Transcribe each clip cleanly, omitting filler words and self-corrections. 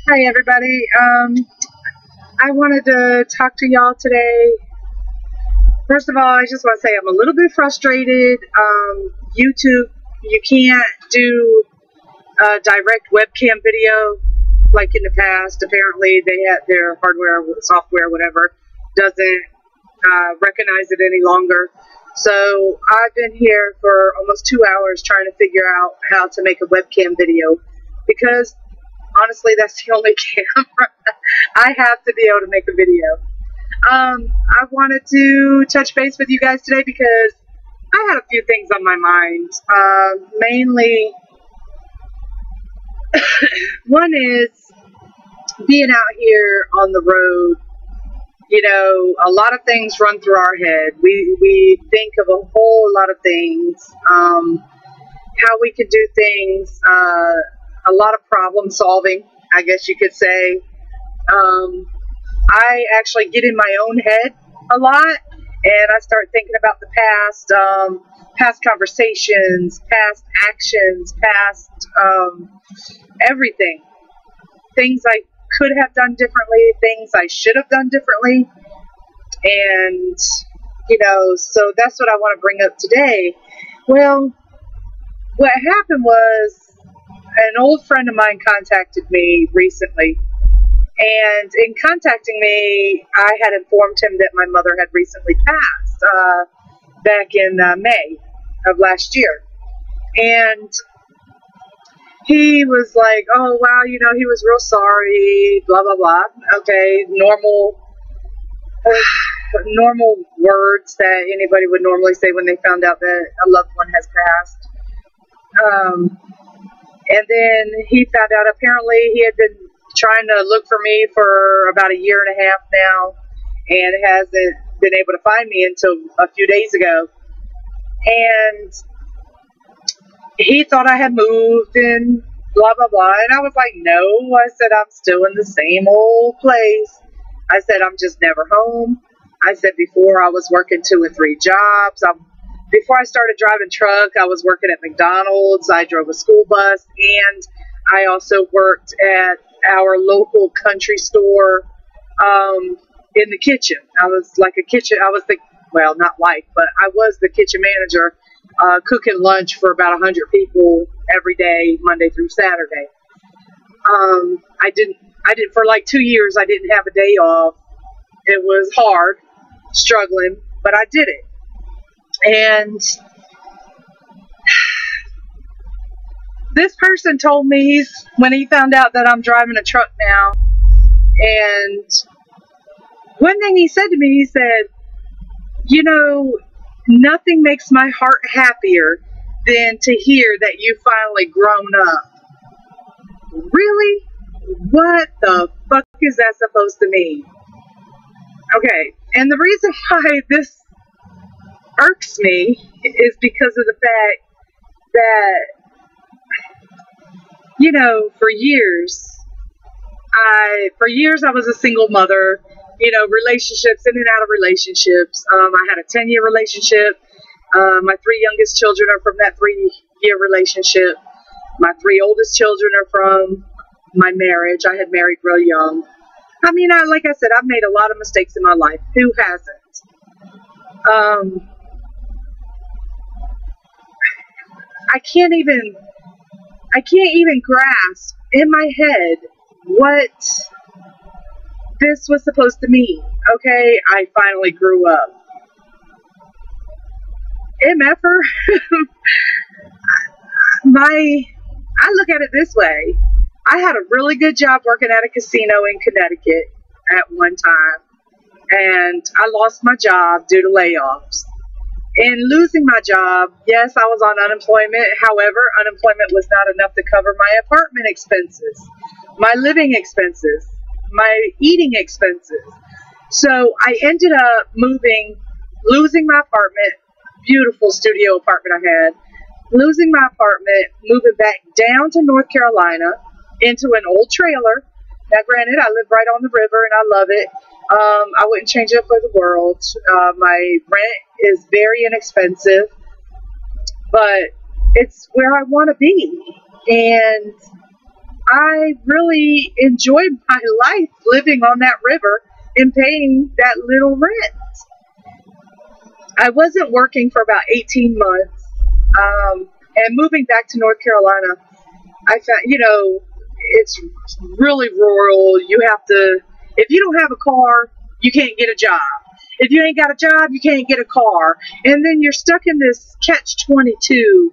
Hi, everybody. I wanted to talk to y'all today. First of all, I just want to say I'm a little bit frustrated. YouTube, you can't do direct webcam video like in the past. Apparently, they had their hardware, software, whatever, doesn't recognize it any longer. So I've been here for almost 2 hours trying to figure out how to make a webcam video because honestly, that's the only camera I have to be able to make a video. I wanted to touch base with you guys today because I had a few things on my mind. Mainly, one is being out here on the road. You know, a lot of things run through our head. We think of a whole lot of things, how we could do things, a lot of problem solving, I guess you could say. I actually get in my own head a lot, and I start thinking about the past conversations, past actions, past everything. Things I could have done differently, things I should have done differently. And, you know, so that's what I want to bring up today. Well, what happened was an old friend of mine contacted me recently. And in contacting me, I had informed him that my mother had recently passed back in May of last year. And he was like, oh, wow, you know, he was real sorry, blah, blah, blah. Okay, normal words that anybody would normally say when they found out that a loved one has passed. And then he found out apparently he had been trying to look for me for about a year and a half now and hasn't been able to find me until a few days ago. And he thought I had moved and blah, blah, blah. And I was like, no. I said, I'm still in the same old place. I said, I'm just never home. I said, before I was working 2 and 3 jobs. Before I started driving truck, I was working at McDonald's. I drove a school bus, and I also worked at our local country store in the kitchen. I was like a kitchen. I was the kitchen manager, cooking lunch for about 100 people every day, Monday through Saturday. I didn't for like 2 years. I didn't have a day off. It was hard, struggling, but I did it. And this person told me when he found out that I'm driving a truck now, and one thing he said to me, he said, you know, nothing makes my heart happier than to hear that you finally grown up. Really? What the fuck is that supposed to mean? Okay, and the reason why this irks me is because of the fact that, you know, for years I was a single mother, you know, relationships, in and out of relationships. I had a 10-year relationship. My 3 youngest children are from that 3-year relationship. My 3 oldest children are from my marriage. I had married real young. I mean, like I said, I've made a lot of mistakes in my life. Who hasn't? I can't even grasp in my head what this was supposed to mean. Okay, I finally grew up. MFer, I look at it this way. I had a really good job working at a casino in Connecticut at one time, and I lost my job due to layoffs. In losing my job, yes, I was on unemployment. However, unemployment was not enough to cover my apartment expenses, my living expenses, my eating expenses. So I ended up losing my apartment, beautiful studio apartment I had, losing my apartment, moving back down to North Carolina into an old trailer. Now, granted, I live right on the river and I love it. I wouldn't change it for the world. My rent is very inexpensive, but it's where I want to be. And I really enjoyed my life living on that river and paying that little rent. I wasn't working for about 18 months. And moving back to North Carolina, I found, it's really rural. You have to, if you don't have a car, you can't get a job. If you ain't got a job, you can't get a car. And then you're stuck in this catch-22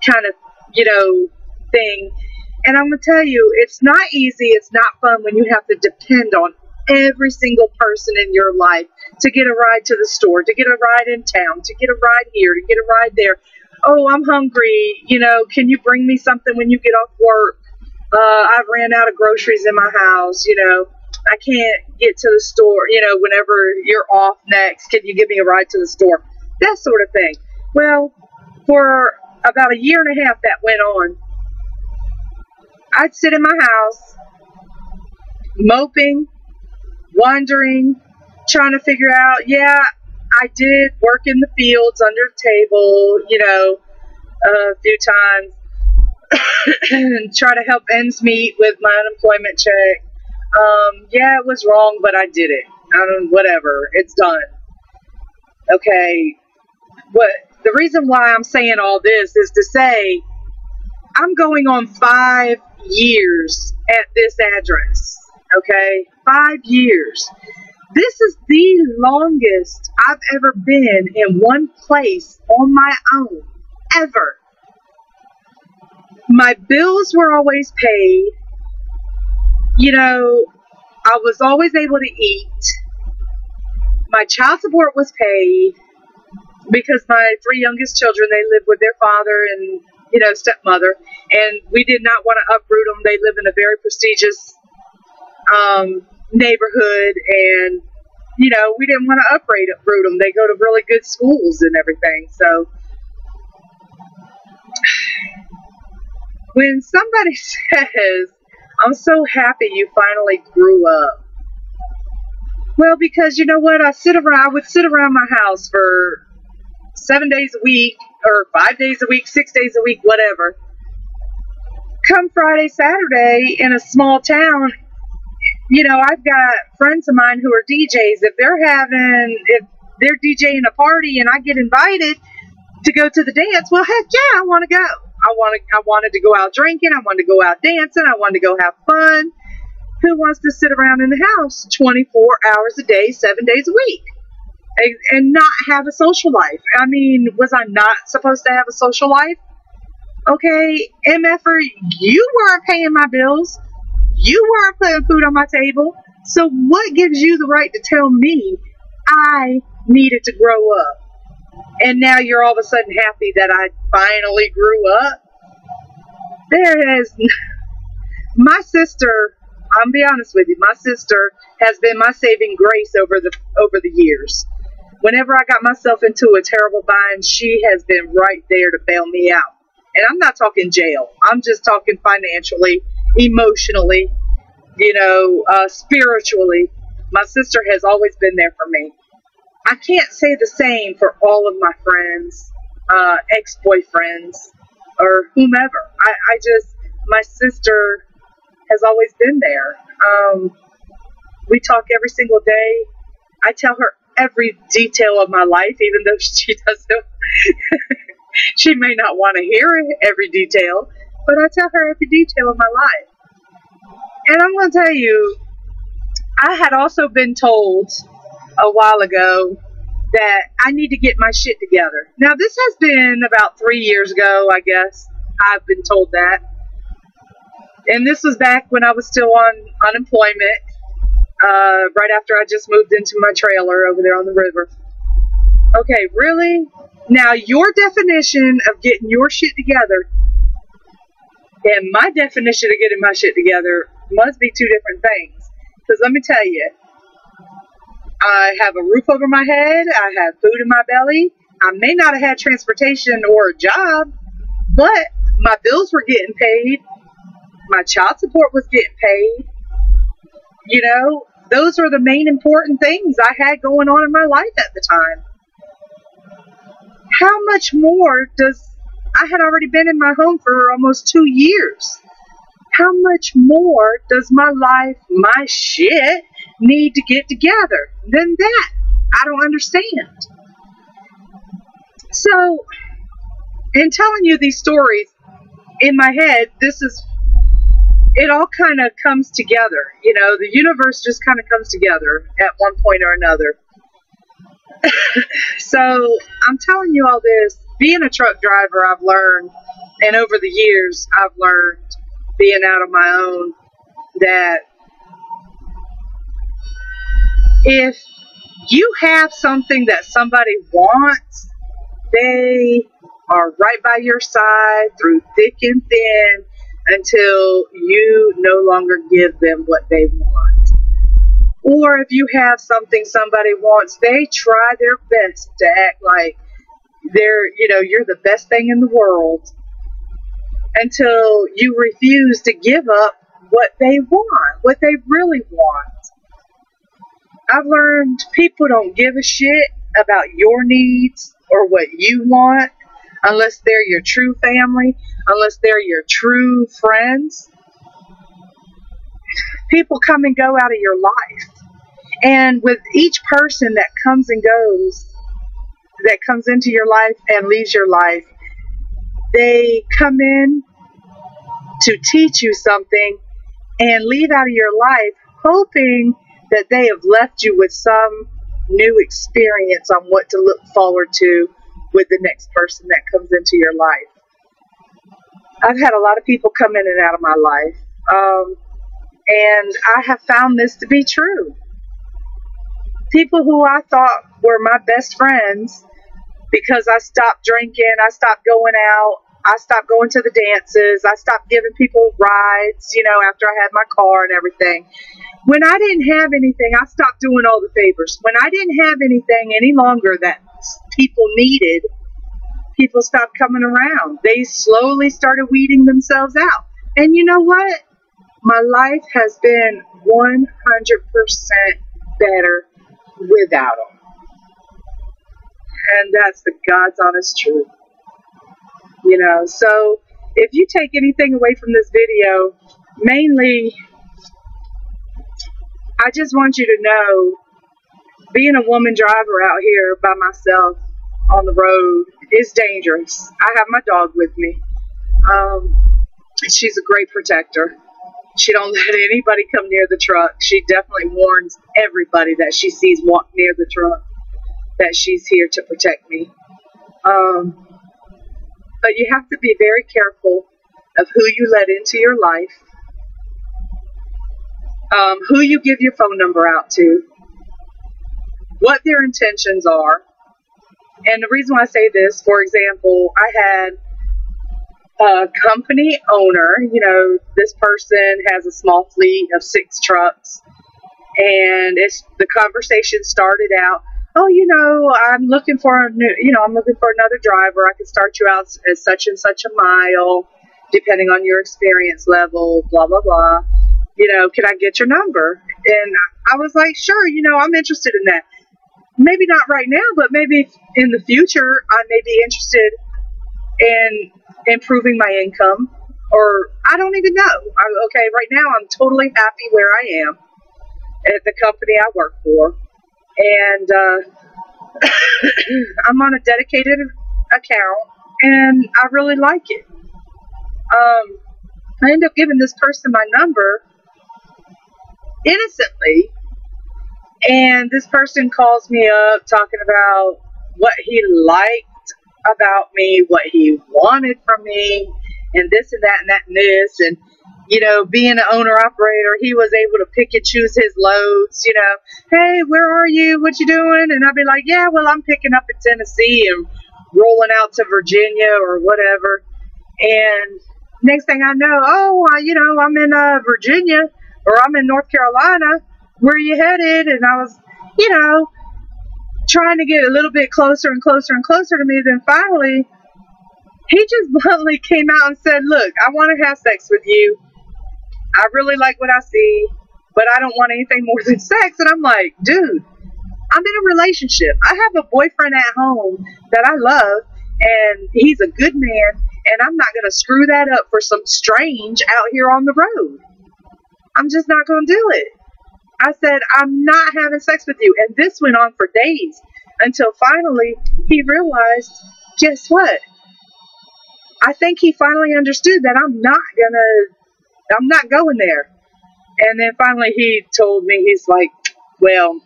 kind of, thing. And I'm going to tell you, it's not easy. It's not fun when you have to depend on every single person in your life to get a ride to the store, to get a ride in town, to get a ride here, to get a ride there. Oh, I'm hungry. Can you bring me something when you get off work? I've ran out of groceries in my house. I can't get to the store. Whenever you're off next, can you give me a ride to the store? That sort of thing. Well, for about a year and a half that went on, I'd sit in my house, moping, wondering, trying to figure out, I did work in the fields under the table, a few times, and try to help ends meet with my unemployment check. It was wrong, but I did it. Whatever, it's done. Okay, the reason why I'm saying all this is to say I'm going on 5 years at this address. Okay, 5 years. This is the longest I've ever been in one place on my own, ever. My bills were always paid. I was always able to eat. My child support was paid because my 3 youngest children, they live with their father and, stepmother, and we did not want to uproot them. They live in a very prestigious neighborhood, and we didn't want to uproot them. They go to really good schools and everything. So when somebody says, I'm so happy you finally grew up, well, because you know what, I would sit around my house for 7 days a week, or 5 days a week, 6 days a week, whatever. Come Friday, Saturday in a small town, I've got friends of mine who are DJs. If they're DJing a party and I get invited to go to the dance, well, heck yeah, I want to go. I wanted to go out drinking. I wanted to go out dancing. I wanted to go have fun. Who wants to sit around in the house 24 hours a day, 7 days a week, and not have a social life? I mean, was I not supposed to have a social life? Okay, MFer, you weren't paying my bills. You weren't putting food on my table. So what gives you the right to tell me I needed to grow up? And now you're all of a sudden happy that I finally grew up? My sister, I'll be honest with you, my sister has been my saving grace over the years. Whenever I got myself into a terrible bind, she has been right there to bail me out. And I'm not talking jail. I'm just talking financially, emotionally, spiritually. My sister has always been there for me. I can't say the same for all of my friends, ex-boyfriends, or whomever. My sister has always been there. We talk every single day. I tell her every detail of my life, even though she doesn't. She may not want to hear every detail, but I tell her every detail of my life. And I'm going to tell you, I had also been told a while ago that I need to get my shit together. Now, this has been about 3 years ago, I guess. I've been told that. And this was back when I was still on unemployment, right after I just moved into my trailer over there on the river. Okay, really? Now, your definition of getting your shit together and my definition of getting my shit together must be 2 different things. Because let me tell you, I have a roof over my head. I have food in my belly. I may not have had transportation or a job, but my bills were getting paid. My child support was getting paid. Those are the main important things I had going on in my life at the time. How much more I had already been in my home for almost 2 years. how much more does my life, my shit, need to get together than that? I don't understand. So, in telling you these stories, in my head, it all kind of comes together. You know, the universe just kind of comes together at one point or another. So, I'm telling you all this. Being a truck driver, I've learned, and over the years, I've learned, being out on my own, that if you have something that somebody wants, they are right by your side through thick and thin until you no longer give them what they want. Or if you have something somebody wants, they try their best to act like you're the best thing in the world until you refuse to give up what they want, what they really want. I've learned people don't give a shit about your needs or what you want unless they're your true family, unless they're your true friends. People come and go out of your life. And with each person that comes and goes, that comes into your life and leaves your life, they come in to teach you something and leave out of your life hoping that they have left you with some new experience on what to look forward to with the next person that comes into your life. I've had a lot of people come in and out of my life, and I have found this to be true. People who I thought were my best friends, because I stopped drinking, I stopped going out, I stopped going to the dances, I stopped giving people rides, after I had my car and everything. When I didn't have anything, I stopped doing all the favors. When I didn't have anything any longer that people needed, people stopped coming around. They slowly started weeding themselves out. And you know what? My life has been 100% better without them. And that's the God's honest truth. So if you take anything away from this video, mainly, I just want you to know, being a woman driver out here by myself on the road is dangerous. I have my dog with me. She's a great protector. She don't let anybody come near the truck. She definitely warns everybody that she sees walk near the truck that she's here to protect me. But you have to be very careful of who you let into your life, who you give your phone number out to, what their intentions are. And the reason why I say this, for example, I had a company owner, this person has a small fleet of 6 trucks, and the conversation started out, I'm looking for another driver. I can start you out as such and such a mile, depending on your experience level, blah, blah, blah. Can I get your number? And I was like, sure, I'm interested in that. Maybe not right now, but maybe in the future, I may be interested in improving my income, or I don't even know. Right now I'm totally happy where I am at the company I work for. And I'm on a dedicated account, and I really like it. I end up giving this person my number innocently, and this person calls me up talking about what he liked about me, what he wanted from me, and this and that and that and this. And being an owner-operator, he was able to pick and choose his loads, hey, where are you? What you doing? And I'd be like, yeah, well, I'm picking up in Tennessee and rolling out to Virginia or whatever. And next thing I know, I'm in Virginia, or I'm in North Carolina. Where are you headed? And I was, trying to get a little bit closer and closer and closer to me. Then finally, he just bluntly came out and said, look, I want to have sex with you. I really like what I see, but I don't want anything more than sex. And I'm like, dude, I'm in a relationship. I have a boyfriend at home that I love, and he's a good man, And I'm not going to screw that up for some strange out here on the road. I'm just not going to do it. I said, I'm not having sex with you. And this went on for days until finally he realized, guess what? I think he finally understood that I'm not going there. And then finally he told me, he's like, well,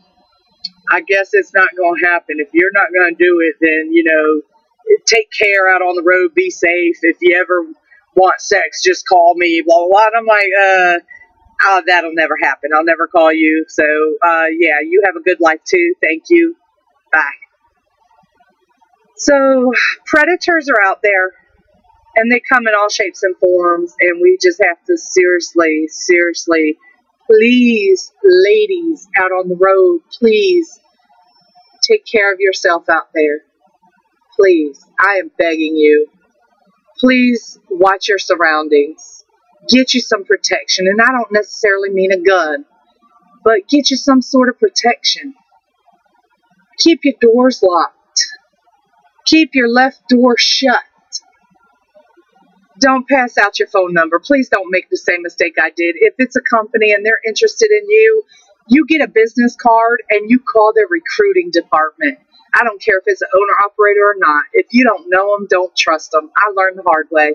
I guess it's not going to happen. If you're not going to do it, then, take care out on the road. Be safe. If you ever want sex, just call me, blah, blah, blah. And I'm like, oh, that'll never happen. I'll never call you. So, yeah, you have a good life too. Thank you. Bye. So predators are out there, and they come in all shapes and forms, and we just have to seriously, please, ladies out on the road, please take care of yourself out there. Please, I am begging you. Please watch your surroundings. Get you some protection, and I don't necessarily mean a gun, but get you some sort of protection. Keep your doors locked. Keep your left door shut. Don't pass out your phone number. Please don't make the same mistake I did. If it's a company and they're interested in you, you get a business card and you call their recruiting department. I don't care if it's an owner-operator or not. If you don't know them, don't trust them. I learned the hard way.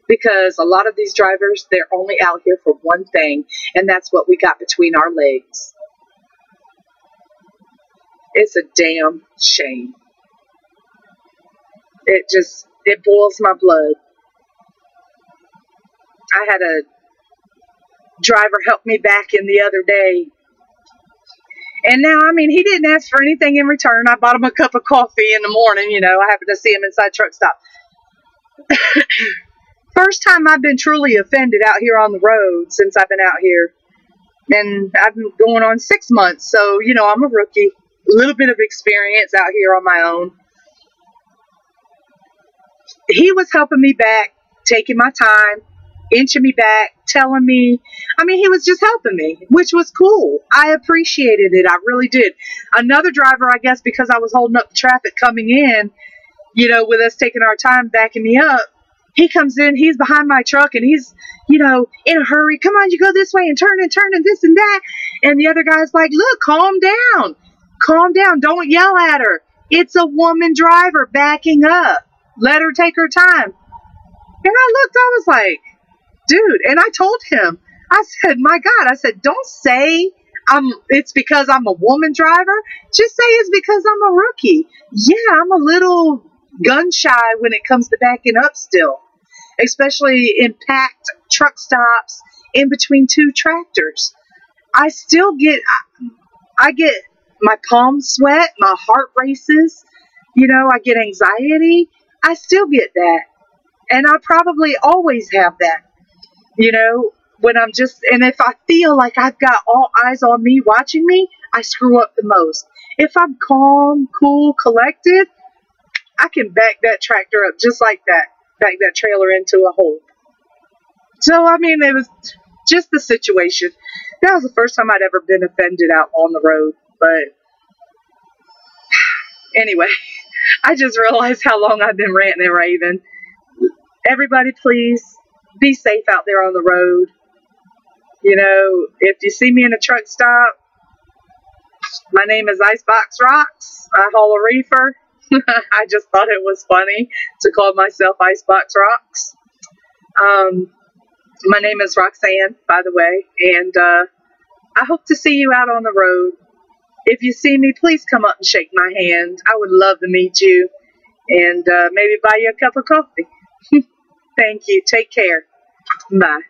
Because a lot of these drivers, they're only out here for one thing, and that's what we got between our legs. It's a damn shame. It boils my blood. I had a driver help me back in the other day. And now, he didn't ask for anything in return. I bought him a cup of coffee in the morning. I happened to see him inside truck stop. First time I've been truly offended out here on the road since I've been out here. And I've been going on 6 months. So, I'm a rookie. A little bit of experience out here on my own. He was helping me back, taking my time, inching me back, telling me. He was just helping me, which was cool. I appreciated it. I really did. Another driver, I guess, because I was holding up the traffic coming in, with us taking our time backing me up, he comes in, he's behind my truck, and he's, in a hurry. Come on, you go this way and turn and this and that. And the other guy's like, look, calm down. Calm down. Don't yell at her. It's a woman driver backing up. Let her take her time. And I looked, I was like, dude, and I told him, I said, my God, I said, don't say it's because I'm a woman driver. Just say it's because I'm a rookie. Yeah, I'm a little gun shy when it comes to backing up still, especially in packed truck stops in between two tractors. I get my palms sweat, my heart races, I get anxiety. I still get that. And I probably always have that, when and if I feel like I've got all eyes on me watching me, I screw up the most. If I'm calm, cool, collected, I can back that tractor up just like that, back that trailer into a hole. So, it was just the situation. That was the first time I'd ever been offended out on the road. But anyway, I just realized how long I've been ranting and raving. Everybody, please be safe out there on the road. If you see me in a truck stop, my name is Icebox Rocks. I haul a reefer. I just thought it was funny to call myself Icebox Rocks. My name is Roxanne, by the way, and I hope to see you out on the road. If you see me, please come up and shake my hand. I would love to meet you and maybe buy you a cup of coffee. Thank you. Take care. Bye.